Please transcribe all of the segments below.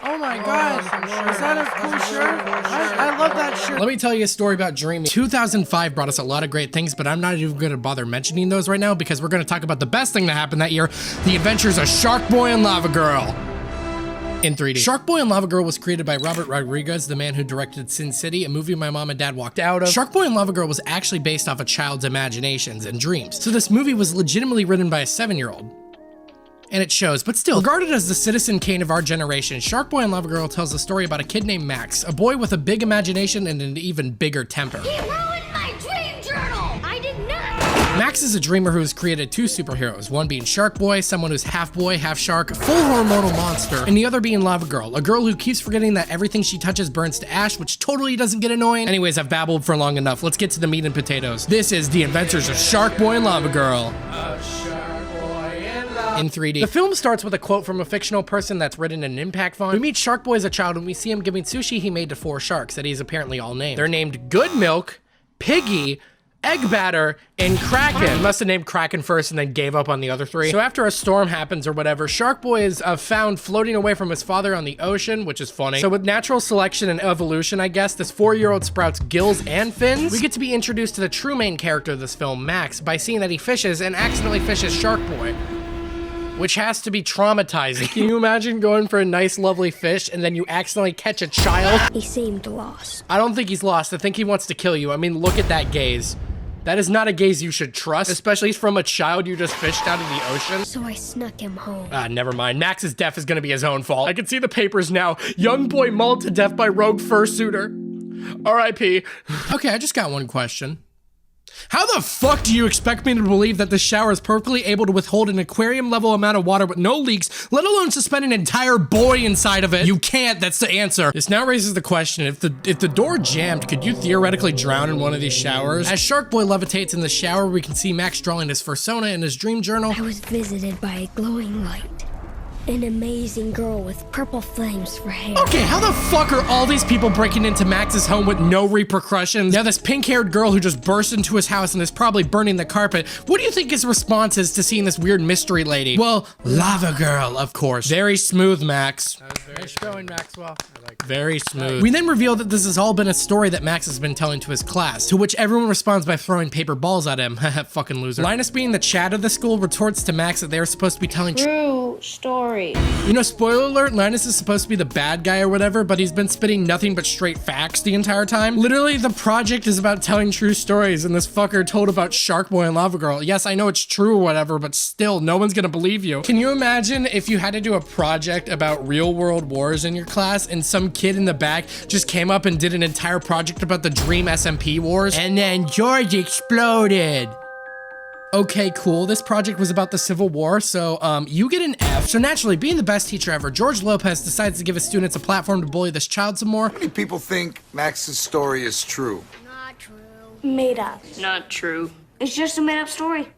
Oh my gosh, is that a cool shirt? I love that shirt. Let me tell you a story about dreaming. 2005 brought us a lot of great things, but I'm not even gonna bother mentioning those right now because we're gonna talk about the best thing that happened that year, the adventures of Sharkboy and Lavagirl in 3D. Sharkboy and Lavagirl was created by Robert Rodriguez, the man who directed Sin City, a movie my mom and dad walked out of. Sharkboy and Lavagirl was actually based off a child's imaginations and dreams. So this movie was legitimately written by a 7-year-old. And it shows, but still, regarded as the Citizen Kane of our generation, Sharkboy and Lavagirl tells a story about a kid named Max, a boy with a big imagination and an even bigger temper. He ruined my dream journal! I did not! Max is a dreamer who has created 2 superheroes, one being Sharkboy, someone who's half boy, half shark, full hormonal monster, and the other being Lavagirl, a girl who keeps forgetting that everything she touches burns to ash, which totally doesn't get annoying. Anyways, I've babbled for long enough. Let's get to the meat and potatoes. This is The Adventures of Sharkboy and Lavagirl. In 3D. The film starts with a quote from a fictional person that's written in impact font. We meet Sharkboy as a child and we see him giving sushi he made to 4 sharks that he's apparently all named. They're named Good Milk, Piggy, Egg Batter, and Kraken. He must have named Kraken first and then gave up on the other 3. So after a storm happens or whatever, Sharkboy is found floating away from his father on the ocean, which is funny. So with natural selection and evolution, I guess, this 4-year-old sprouts gills and fins. We get to be introduced to the true main character of this film, Max, by seeing that he fishes and accidentally fishes Sharkboy, which has to be traumatizing. Can you imagine going for a nice, lovely fish and then you accidentally catch a child? He seemed lost. I don't think he's lost. I think he wants to kill you. I mean, look at that gaze. That is not a gaze you should trust, especially from a child you just fished out of the ocean. So I snuck him home. Never mind. Max's death is gonna be his own fault. I can see the papers now. Young boy mauled to death by rogue fursuiter. R.I.P. Okay, I just got one question. How the fuck do you expect me to believe that this shower is perfectly able to withhold an aquarium level amount of water with no leaks, let alone suspend an entire boy inside of it? You can't, that's the answer. This now raises the question, if the door jammed, could you theoretically drown in one of these showers? As Sharkboy levitates in the shower, we can see Max drawing his persona in his dream journal. I was visited by a glowing light. An amazing girl with purple flames for hair. Okay, how the fuck are all these people breaking into Max's home with no repercussions? Now this pink-haired girl who just burst into his house and is probably burning the carpet, what do you think his response is to seeing this weird mystery lady? Well, Lavagirl, of course. Very smooth, Max. Nice going, Maxwell. Very smooth. We then reveal that this has all been a story that Max has been telling to his class, to which everyone responds by throwing paper balls at him. Fucking loser. Linus, being the Chad of the school, retorts to Max that they're supposed to be telling True story. You know, spoiler alert, Linus is supposed to be the bad guy or whatever, but he's been spitting nothing but straight facts the entire time. Literally, the project is about telling true stories, and this fucker told about Sharkboy and Lavagirl. Yes, I know it's true or whatever, but still, no one's gonna believe you. Can you imagine if you had to do a project about real world wars in your class, and some kid in the back just came up and did an entire project about the Dream SMP wars, and then George exploded? Okay, cool. This project was about the Civil War, so you get an F. So naturally, being the best teacher ever, George Lopez decides to give his students a platform to bully this child some more. How many people think Max's story is true? Not true. Made up. Not true. It's just a made up story.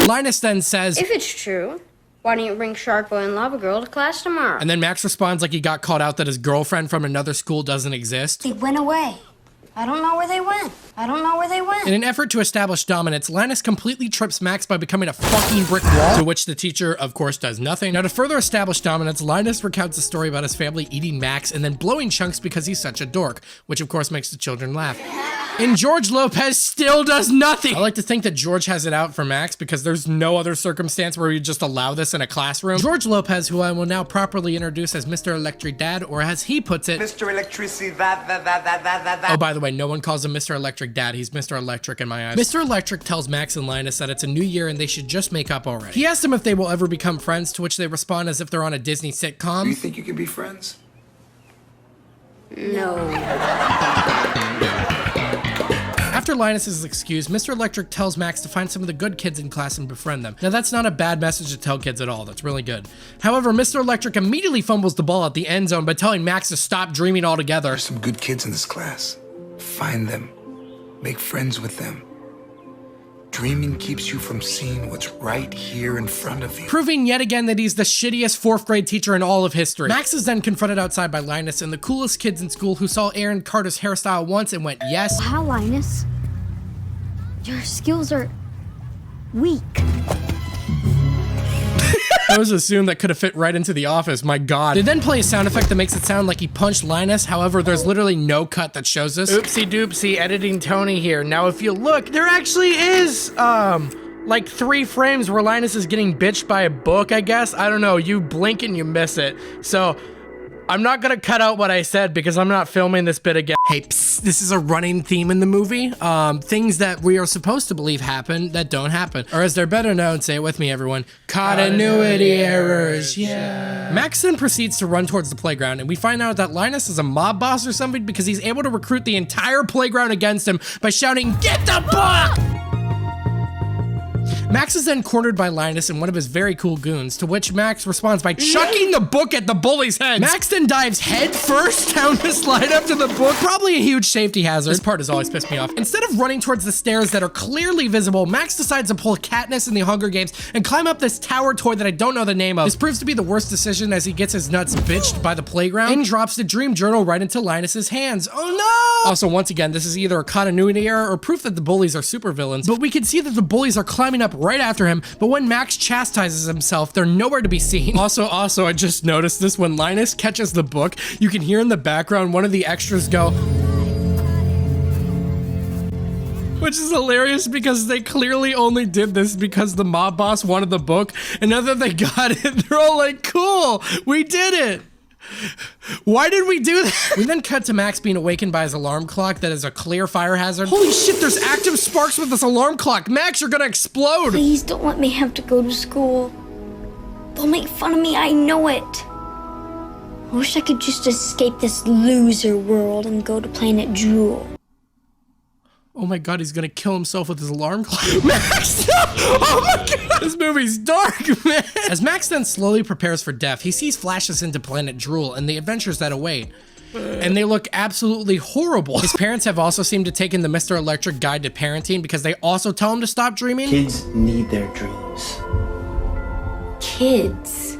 Linus then says, If it's true, why don't you bring Sharkboy and Lavagirl to class tomorrow? and then Max responds like he got caught out that his girlfriend from another school doesn't exist. They went away. I don't know where they went. I don't know where they went. In an effort to establish dominance, Linus completely trips Max by becoming a fucking brick wall, to which the teacher, of course, does nothing. Now, to further establish dominance, Linus recounts a story about his family eating Max and then blowing chunks because he's such a dork, which of course makes the children laugh. And George Lopez still does nothing. I like to think that George has it out for Max because there's no other circumstance where you just allow this in a classroom. George Lopez, who I will now properly introduce as Mr. Electric Dad, or as he puts it, Mr. Electricity, oh, by the way, no one calls him Mr. Electric Dad. He's Mr. Electric in my eyes. Mr. Electric tells Max and Linus that it's a new year and they should just make up already. He asks them if they will ever become friends, to which they respond as if they're on a Disney sitcom. Do you think you can be friends? No. After Linus is excused, Mr. Electric tells Max to find some of the good kids in class and befriend them. Now that's not a bad message to tell kids at all, that's really good. However, Mr. Electric immediately fumbles the ball at the end zone by telling Max to stop dreaming altogether. There's some good kids in this class. Find them. Make friends with them. Dreaming keeps you from seeing what's right here in front of you. Proving yet again that he's the shittiest 4th grade teacher in all of history. Max is then confronted outside by Linus and the coolest kids in school who saw Aaron Carter's hairstyle once and went, yes. Wow, Linus. Your skills are weak. That was a zoom that could have fit right into the office, my god. They then play a sound effect that makes it sound like he punched Linus. However, there's literally no cut that shows this. Oopsie doopsie, editing Tony here. Now if you look, there actually is, like 3 frames where Linus is getting bitched by a book, I guess. I don't know, you blink and you miss it. So, I'm not gonna cut out what I said because I'm not filming this bit again. Hey, psst, this is a running theme in the movie. Things that we are supposed to believe happen that don't happen. Or as they're better known, say it with me everyone, continuity errors, yeah. Max then proceeds to run towards the playground and we find out that Linus is a mob boss or something because he's able to recruit the entire playground against him by shouting, "Get the book!" Max is then cornered by Linus and one of his very cool goons, to which Max responds by chucking the book at the bully's head. Max then dives head first down the slide up to the book, probably a huge safety hazard. This part has always pissed me off. Instead of running towards the stairs that are clearly visible, Max decides to pull Katniss in the Hunger Games and climb up this tower toy that I don't know the name of. This proves to be the worst decision as he gets his nuts bitched by the playground and drops the dream journal right into Linus's hands. Oh no! Also, once again, this is either a continuity error or proof that the bullies are supervillains, but we can see that the bullies are climbing up right after him, but when Max chastises himself, they're nowhere to be seen. Also, I just noticed this, when Linus catches the book, you can hear in the background one of the extras go, which is hilarious because they clearly only did this because the mob boss wanted the book, and now that they got it, they're all like, cool, we did it. Why did we do that? We then cut to Max being awakened by his alarm clock that is a clear fire hazard. Holy shit, there's active sparks with this alarm clock. Max, you're gonna explode. Please don't let me have to go to school. They'll make fun of me, I know it. I wish I could just escape this loser world and go to planet Drool. Oh my god, he's gonna kill himself with his alarm clock. Max, no! Oh my god! This movie's dark, man! As Max then slowly prepares for death, he sees flashes into planet Drool and the adventures that await. And they look absolutely horrible. His parents have also seemed to take in the Mr. Electric Guide to Parenting because they also tell him to stop dreaming. Kids need their dreams. Kids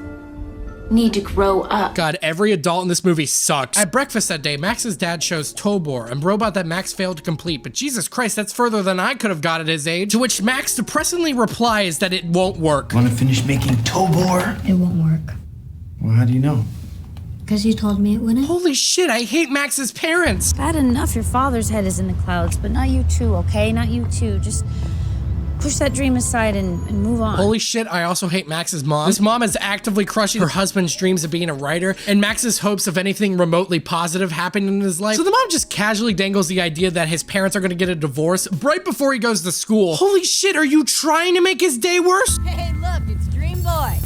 need to grow up. God, every adult in this movie sucks. At breakfast that day, Max's dad shows Tobor, a robot that Max failed to complete, but Jesus Christ, that's further than I could have got at his age. To which Max depressingly replies that it won't work. Want to finish making Tobor? It won't work. Well, how do you know? Because you told me it wouldn't. Holy shit, I hate Max's parents. Bad enough your father's head is in the clouds, but not you too, okay? Not you too. Just push that dream aside and move on. Holy shit, I also hate Max's mom. This mom is actively crushing her husband's dreams of being a writer and Max's hopes of anything remotely positive happening in his life. So the mom just casually dangles the idea that his parents are gonna get a divorce right before he goes to school. Holy shit, are you trying to make his day worse? Hey, look, it's Dream Boy.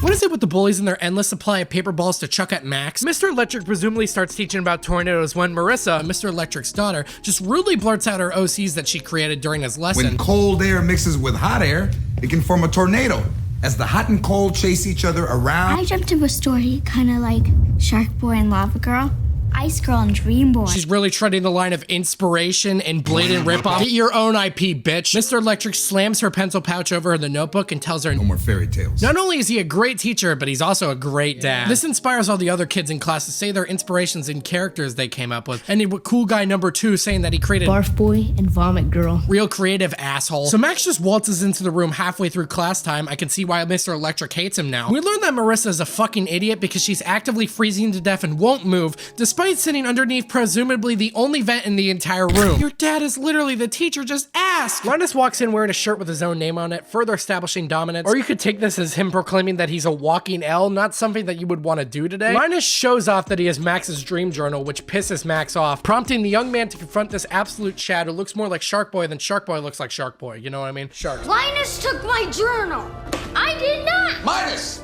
What is it with the bullies and their endless supply of paper balls to chuck at Max? Mr. Electric presumably starts teaching about tornadoes when Marissa, Mr. Electric's daughter, just rudely blurts out her OCs that she created during his lesson. When cold air mixes with hot air, it can form a tornado. As the hot and cold chase each other around. I jumped to a story kind of like Sharkboy and Lavagirl, Ice Girl and Dream Boy. She's really treading the line of inspiration and blatant ripoff. Get your own IP, bitch. Mr. Electric slams her pencil pouch over the notebook and tells her, No more fairy tales. not only is he a great teacher, but he's also a great dad. This inspires all the other kids in class to say their inspirations and characters they came up with. And cool guy number 2 saying that he created Barf Boy and Vomit Girl. real creative asshole. So Max just waltzes into the room halfway through class time. I can see why Mr. Electric hates him now. We learn that Marissa is a fucking idiot because she's actively freezing to death and won't move, despite sitting underneath presumably the only vent in the entire room. Your dad is literally the teacher, just ask! Linus walks in wearing a shirt with his own name on it, further establishing dominance. Or you could take this as him proclaiming that he's a walking L, not something that you would want to do today. Linus shows off that he has Max's dream journal, which pisses Max off, prompting the young man to confront this absolute Chad who looks more like Sharkboy than Sharkboy looks like Sharkboy. You know what I mean? Shark. Linus took my journal. I did not. Minus!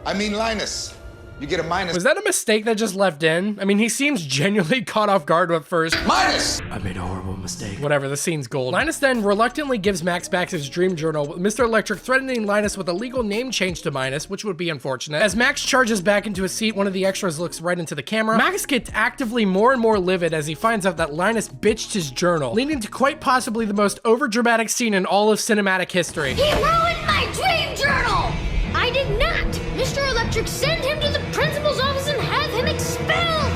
I mean Linus. You get a minus. Was that a mistake that just left in? I mean, he seems genuinely caught off guard at first. Minus! I made a horrible mistake. Whatever, the scene's gold. Linus then reluctantly gives Max back his dream journal, with Mr. Electric threatening Linus with a legal name change to Minus, which would be unfortunate. As Max charges back into his seat, one of the extras looks right into the camera. Max gets actively more and more livid as he finds out that Linus bitched his journal, leading to quite possibly the most overdramatic scene in all of cinematic history. He ruined my dream journal. I did not. Mr. Electric, send him to the principal's office and have him expelled.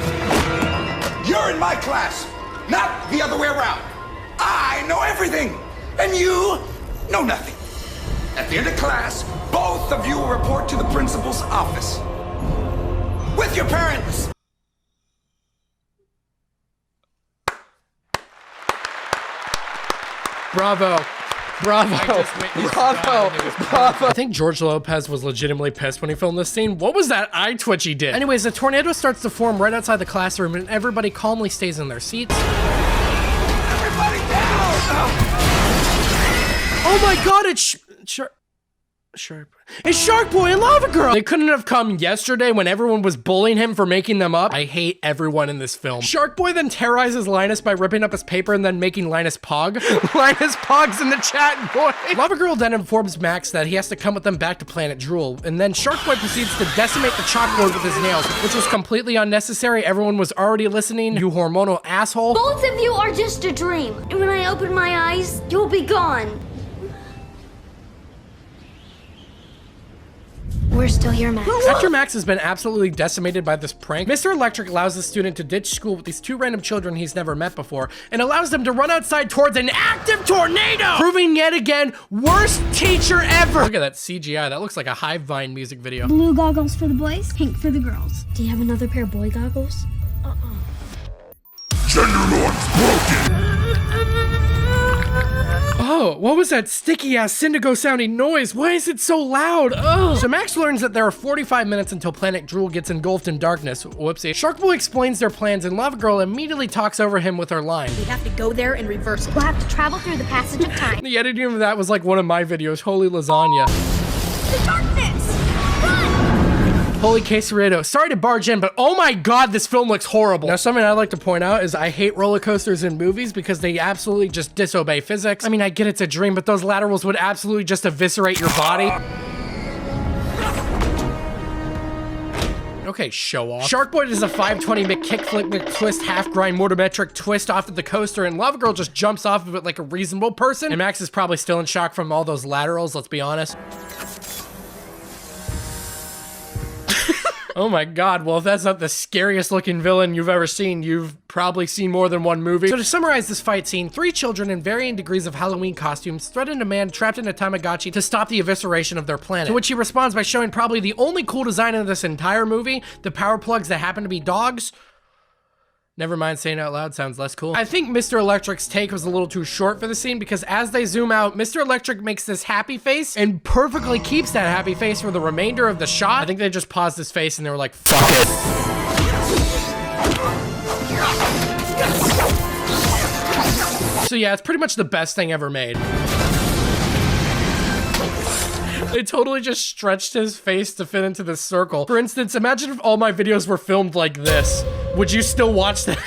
You're in my class, not the other way around. I know everything, and you know nothing. At the end of class, Both of you will report to the principal's office. With your parents! Bravo. Bravo. Bravo. I think George Lopez was legitimately pissed when he filmed this scene. What was that eye twitch he did? Anyways, a tornado starts to form right outside the classroom and everybody calmly stays in their seats. Everybody down! Oh my god, it's It's Sharkboy and Lavagirl! They couldn't have come yesterday when everyone was bullying him for making them up. I hate everyone in this film. Sharkboy then terrorizes Linus by ripping up his paper and then making Linus Pog. Linus Pog's in the chat, boy! Lavagirl then informs Max that he has to come with them back to Planet Drool, and then Sharkboy proceeds to decimate the chalkboard with his nails, which was completely unnecessary. Everyone was already listening, you hormonal asshole. Both of you are just a dream. And when I open my eyes, you'll be gone. We're still here, Max. After Max has been absolutely decimated by this prank, Mr. Electric allows the student to ditch school with these two random children he's never met before and allows them to run outside towards an active tornado, proving yet again, worst teacher ever. Look at that CGI. That looks like a Hive Vine music video. Blue goggles for the boys, pink for the girls. Do you have another pair of boy goggles? Gender norms broken! Oh, what was that sticky ass Syndigo sounding noise? Why is it so loud? Ugh. So Max learns that there are 45 minutes until Planet Drool gets engulfed in darkness. Whoopsie. Sharkboy explains their plans and Lavagirl immediately talks over him with her line. We have to go there and reverse it. We'll have to travel through the passage of time. The editing of that was like one of my videos. Holy lasagna. The darkness! Run! Holy quesarito. Sorry to barge in, but oh my god, this film looks horrible. Now, something I'd like to point out is I hate roller coasters in movies because they absolutely just disobey physics. I mean, I get it's a dream, but those laterals would absolutely just eviscerate your body. Okay, show off. Sharkboy does a 520 McKickflip McTwist half grind mortometric twist off of the coaster, and Lavagirl just jumps off of it like a reasonable person. And Max is probably still in shock from all those laterals, let's be honest. Oh my god, well if that's not the scariest looking villain you've ever seen, you've probably seen more than one movie. So to summarize this fight scene, 3 children in varying degrees of Halloween costumes threaten a man trapped in a Tamagotchi to stop the evisceration of their planet. To which he responds by showing probably the only cool design in this entire movie, the power plugs that happen to be dogs. Never mind, saying it out loud sounds less cool. I think Mr. Electric's take was a little too short for the scene because as they zoom out, Mr. Electric makes this happy face and perfectly keeps that happy face for the remainder of the shot. I think they just paused his face and they were like, fuck it. So yeah, it's pretty much the best thing ever made. They totally just stretched his face to fit into this circle. For instance, imagine if all my videos were filmed like this. Would you still watch that?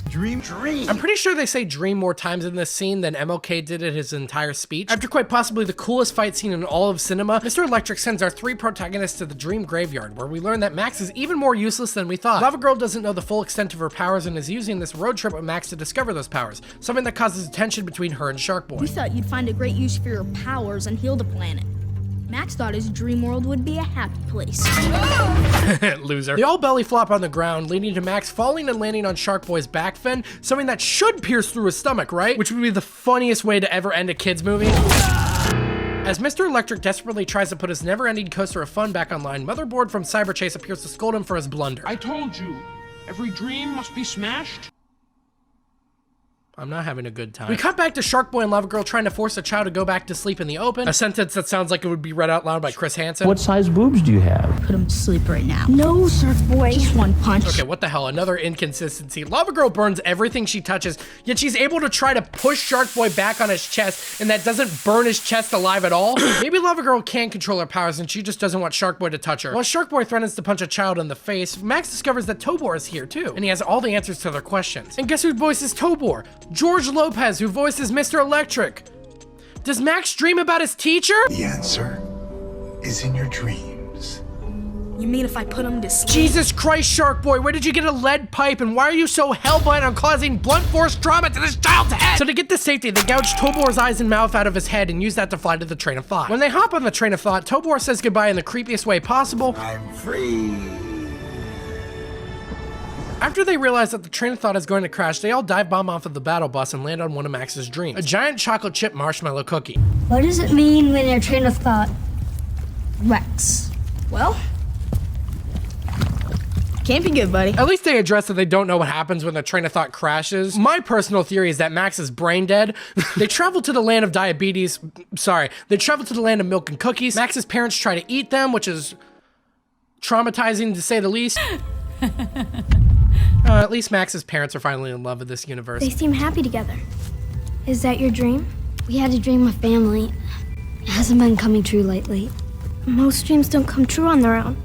Dream. I'm pretty sure they say dream more times in this scene than MLK did in his entire speech. After quite possibly the coolest fight scene in all of cinema, Mr. Electric sends our 3 protagonists to the dream graveyard, where we learn that Max is even more useless than we thought. Lavagirl doesn't know the full extent of her powers and is using this road trip with Max to discover those powers, something that causes tension between her and Sharkboy. We thought you'd find a great use for your powers and heal the planet. Max thought his dream world would be a happy place. Loser. They all belly flop on the ground, leading to Max falling and landing on Sharkboy's back fin, something that should pierce through his stomach, right? Which would be the funniest way to ever end a kid's movie. As Mr. Electric desperately tries to put his never-ending coaster of fun back online, Motherboard from Cyberchase appears to scold him for his blunder. I told you, every dream must be smashed. I'm not having a good time. We cut back to Sharkboy and Lavagirl trying to force a child to go back to sleep in the open. A sentence that sounds like it would be read out loud by Chris Hansen. What size boobs do you have? Put him to sleep right now. No, Sharkboy. Just one punch. Okay, what the hell? Another inconsistency. Lavagirl burns everything she touches, yet she's able to try to push Sharkboy back on his chest, and that doesn't burn his chest alive at all. Maybe Lavagirl can control her powers, and she just doesn't want Sharkboy to touch her. While Sharkboy threatens to punch a child in the face, Max discovers that Tobor is here too, and he has all the answers to their questions. And guess who voices Tobor? George Lopez, who voices Mr. Electric. Does Max dream about his teacher? The answer is in your dreams. You mean if I put him to sleep? Jesus Christ, Sharkboy, where did you get a lead pipe and why are you so hellbent on causing blunt force trauma to this child's head? So to get this safety, they gouge Tobor's eyes and mouth out of his head and use that to fly to the train of thought. When they hop on the train of thought, Tobor says goodbye in the creepiest way possible. I'm free. After they realize that the train of thought is going to crash, they all dive bomb off of the battle bus and land on one of Max's dreams, a giant chocolate chip marshmallow cookie. What does it mean when your train of thought wrecks? Well, can't be good, buddy. At least they address that they don't know what happens when the train of thought crashes. My personal theory is that Max is brain dead. They travel to the land of diabetes. Sorry, they travel to the land of milk and cookies. Max's parents try to eat them, which is traumatizing to say the least. At least Max's parents are finally in love with this universe. They seem happy together. Is that your dream? We had a dream of family. It hasn't been coming true lately. Most dreams don't come true on their own.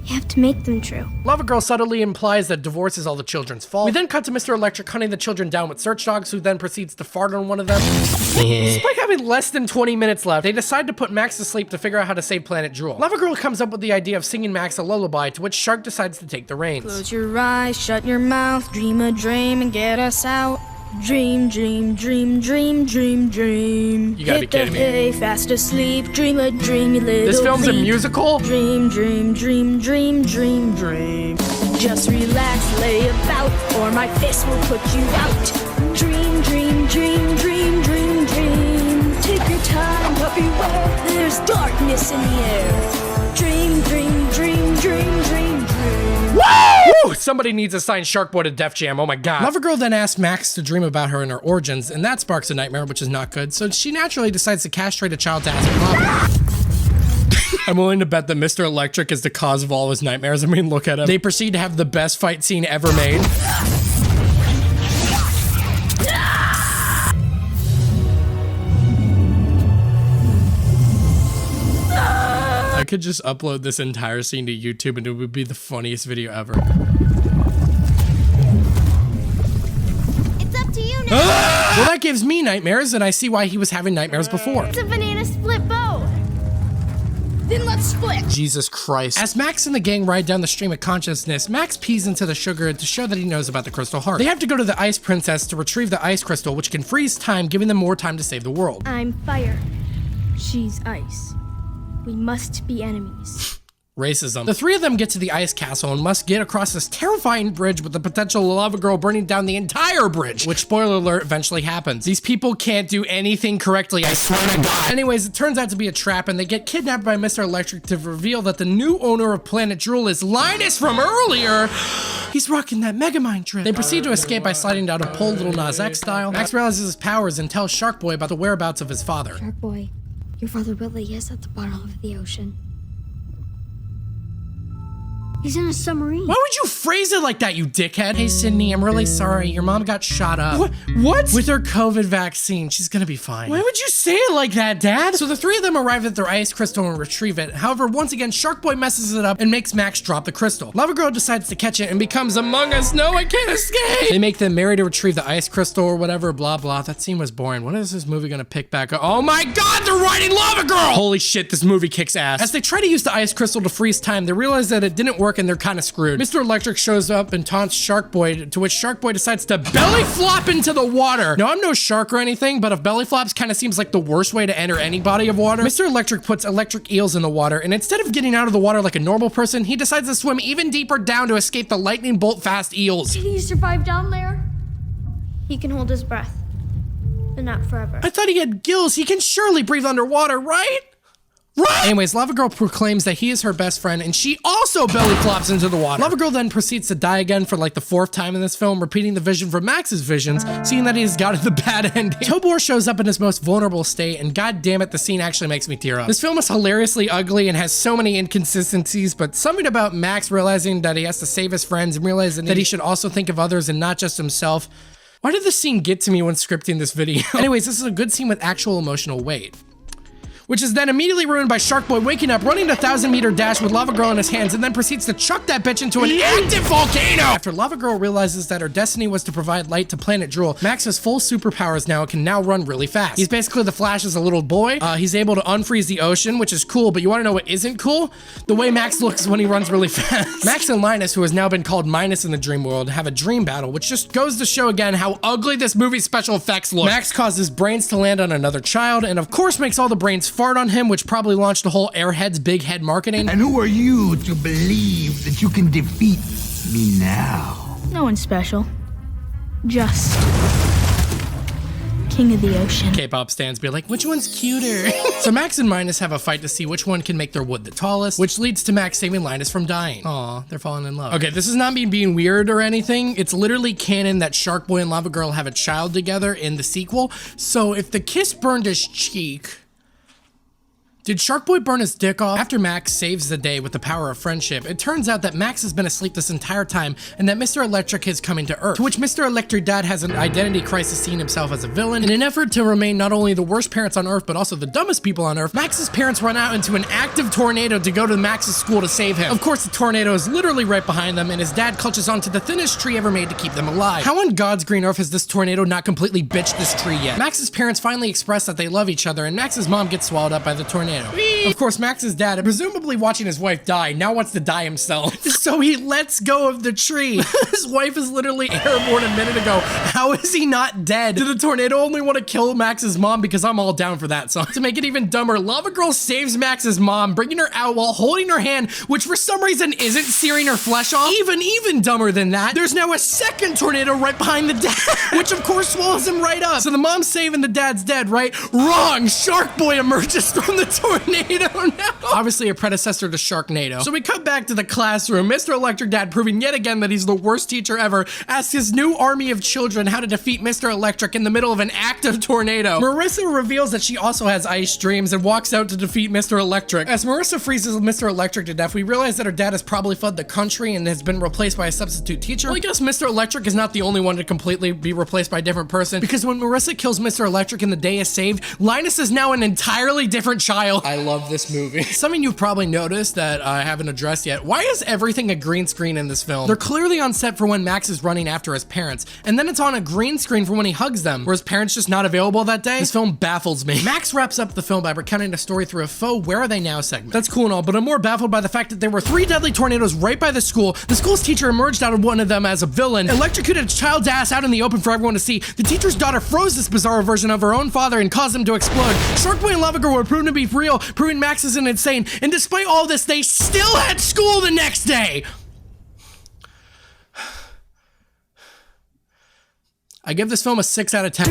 You have to make them true. Lavagirl subtly implies that divorce is all the children's fault. We then cut to Mr. Electric hunting the children down with search dogs, who then proceeds to fart on one of them. Despite having less than 20 minutes left, they decide to put Max to sleep to figure out how to save Planet Drool. Lavagirl comes up with the idea of singing Max a lullaby, to which Shark decides to take the reins. Close your eyes, shut your mouth, dream a dream and get us out. Dream, dream, dream, dream, dream, dream. You gotta be kidding me. Hit the hay, fast asleep, dream a dream, you little This film's a leap. musical? Dream, dream, dream, dream, dream, dream. Just relax, lay about, or my fist will put you out. Dream, dream, dream, dream, dream, dream. Take your time, but beware, there's darkness in the air. Dream, dream, dream, dream, dream, dream. Woo! Somebody needs to sign Sharkboy to Def Jam, oh my god. Lavagirl then asks Max to dream about her and her origins, and that sparks a nightmare, which is not good, so she naturally decides to castrate a child to ask her mom. I'm willing to bet that Mr. Electric is the cause of all his nightmares. I mean, look at him. They proceed to have the best fight scene ever made. I could just upload this entire scene to YouTube and it would be the funniest video ever. It's up to you now. Well, that gives me nightmares, and I see why he was having nightmares before. It's a banana split boat. Then let's split. Jesus Christ. As Max and the gang ride down the stream of consciousness, Max pees into the sugar to show that he knows about the crystal heart. They have to go to the Ice Princess to retrieve the ice crystal, which can freeze time, giving them more time to save the world. I'm fire. She's ice. We must be enemies. Racism. The three of them get to the ice castle and must get across this terrifying bridge with the potential Lavagirl burning down the entire bridge, which, spoiler alert, eventually happens. These people can't do anything correctly, I swear to God. Anyways, it turns out to be a trap, and they get kidnapped by Mr. Electric to reveal that the new owner of Planet Drool is Linus from earlier. He's rocking that Megamind drip. They proceed to escape by sliding down a pole, Little Nas X style. Max realizes his powers and tells Sharkboy about the whereabouts of his father. Sharkboy, your father Willie is at the bottom of the ocean. He's in a submarine. Why would you phrase it like that, you dickhead? Hey, Sydney, I'm really sorry. Your mom got shot up. What? With her COVID vaccine. She's gonna be fine. Why would you say it like that, Dad? So the three of them arrive at their ice crystal and retrieve it. However, once again, Sharkboy messes it up and makes Max drop the crystal. Lavagirl decides to catch it and becomes Among Us. No, I can't escape. They make them marry to retrieve the ice crystal or whatever, blah, blah. That scene was boring. When is this movie gonna pick back up? Oh my God, they're riding Lavagirl! Holy shit, this movie kicks ass. As they try to use the ice crystal to freeze time, they realize that it didn't work and they're kind of screwed. Mr. Electric shows up and taunts Sharkboy, to which Sharkboy decides to belly flop into the water. Now, I'm no shark or anything, but if belly flops kind of seems like the worst way to enter any body of water. Mr. Electric puts electric eels in the water, and instead of getting out of the water like a normal person, he decides to swim even deeper down to escape the lightning bolt fast eels. Did he survive down there? He can hold his breath, but not forever. I thought he had gills. He can surely breathe underwater, right? Right! Anyways, Lavagirl proclaims that he is her best friend, and she also belly flops into the water. Lavagirl then proceeds to die again for like the 4th time in this film, repeating the vision from Max's visions, seeing that he's gotten the bad ending. Tobor shows up in his most vulnerable state, and god damn it, the scene actually makes me tear up. This film is hilariously ugly and has so many inconsistencies, but something about Max realizing that he has to save his friends and realizing that he should also think of others and not just himself. Why did this scene get to me when scripting this video? Anyways, this is a good scene with actual emotional weight, which is then immediately ruined by Sharkboy waking up, running a 1,000-meter dash with Lavagirl in his hands, and then proceeds to chuck that bitch into an active volcano! After Lavagirl realizes that her destiny was to provide light to Planet Drool, Max has full superpowers now and can now run really fast. He's basically the Flash as a little boy. He's able to unfreeze the ocean, which is cool, but you wanna know what isn't cool? The way Max looks when he runs really fast. Max and Linus, who has now been called Minus in the dream world, have a dream battle, which just goes to show again how ugly this movie's special effects look. Max causes brains to land on another child, and of course makes all the brains fart on him, which probably launched the whole Airheads big head marketing. And who are you to believe that you can defeat me now? No one special. Just king of the ocean. K-pop stans be like, which one's cuter? So Max and Linus have a fight to see which one can make their wood the tallest, which leads to Max saving Linus from dying. Aw, they're falling in love. Okay, this is not me being weird or anything. It's literally canon that Sharkboy and Lavagirl have a child together in the sequel. So if the kiss burned his cheek, did Sharkboy burn his dick off? After Max saves the day with the power of friendship, it turns out that Max has been asleep this entire time and that Mr. Electric is coming to Earth. To which Mr. Electric Dad has an identity crisis, seeing himself as a villain. In an effort to remain not only the worst parents on Earth, but also the dumbest people on Earth, Max's parents run out into an active tornado to go to Max's school to save him. Of course, the tornado is literally right behind them, and his dad clutches onto the thinnest tree ever made to keep them alive. How on God's green earth has this tornado not completely bitched this tree yet? Max's parents finally express that they love each other, and Max's mom gets swallowed up by the tornado. Of course, Max's dad, presumably watching his wife die, now wants to die himself. So he lets go of the tree. His wife is literally airborne a minute ago. How is he not dead? Did the tornado only want to kill Max's mom? Because I'm all down for that. So to make it even dumber, Lavagirl saves Max's mom, bringing her out while holding her hand, which for some reason isn't searing her flesh off. Even dumber than that, there's now a second tornado right behind the dad, which of course swallows him right up. So the mom's saving the dad's dead, right? Wrong! Sharkboy emerges from the tornado now. Obviously a predecessor to Sharknado. So we come back to the classroom. Mr. Electric Dad, proving yet again that he's the worst teacher ever, asks his new army of children how to defeat Mr. Electric in the middle of an active tornado. Marissa reveals that she also has ice dreams and walks out to defeat Mr. Electric. As Marissa freezes Mr. Electric to death, we realize that her dad has probably fled the country and has been replaced by a substitute teacher. Well, I guess Mr. Electric is not the only one to completely be replaced by a different person, because when Marissa kills Mr. Electric and the day is saved, Linus is now an entirely different child. I love this movie. Something you've probably noticed that I haven't addressed yet. Why is everything a green screen in this film? They're clearly on set for when Max is running after his parents, and then it's on a green screen for when he hugs them. Were his parents just not available that day? This film baffles me. Max wraps up the film by recounting a story through a faux "Where Are They Now" segment. That's cool and all, but I'm more baffled by the fact that there were 3 deadly tornadoes right by the school. The school's teacher emerged out of one of them as a villain, electrocuted a child's ass out in the open for everyone to see. The teacher's daughter froze this bizarre version of her own father and caused him to explode. Sharkboy and Lavagirl were proven to be real, proving Max isn't insane, and despite all this, they still had school the next day. I give this film a 6 out of 10.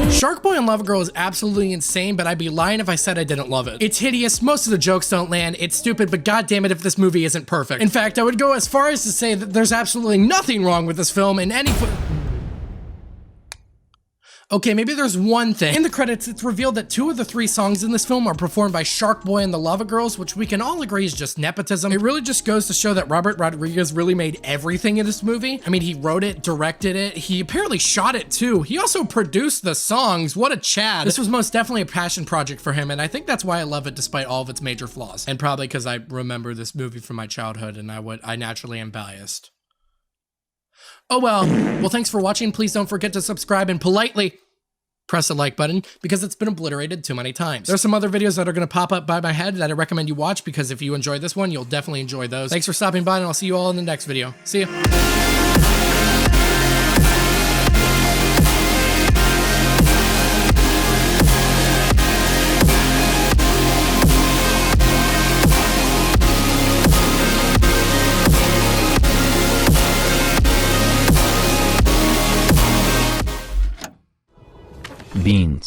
Sharkboy and Lavagirl is absolutely insane, but I'd be lying if I said I didn't love it. It's hideous, most of the jokes don't land, it's stupid, but goddammit if this movie isn't perfect. In fact, I would go as far as to say that there's absolutely nothing wrong with this film in any Okay, maybe there's one thing. In the credits, it's revealed that 2 of the 3 songs in this film are performed by Sharkboy and the Lavagirls, which we can all agree is just nepotism. It really just goes to show that Robert Rodriguez really made everything in this movie. I mean, he wrote it, directed it, he apparently shot it too. He also produced the songs. What a Chad. This was most definitely a passion project for him, and I think that's why I love it despite all of its major flaws. And probably because I remember this movie from my childhood, and I naturally am biased. Oh well. Well, thanks for watching. Please don't forget to subscribe and politely press the like button because it's been obliterated too many times. There's some other videos that are going to pop up by my head that I recommend you watch because if you enjoyed this one, you'll definitely enjoy those. Thanks for stopping by, and I'll see you all in the next video. See ya. Beans.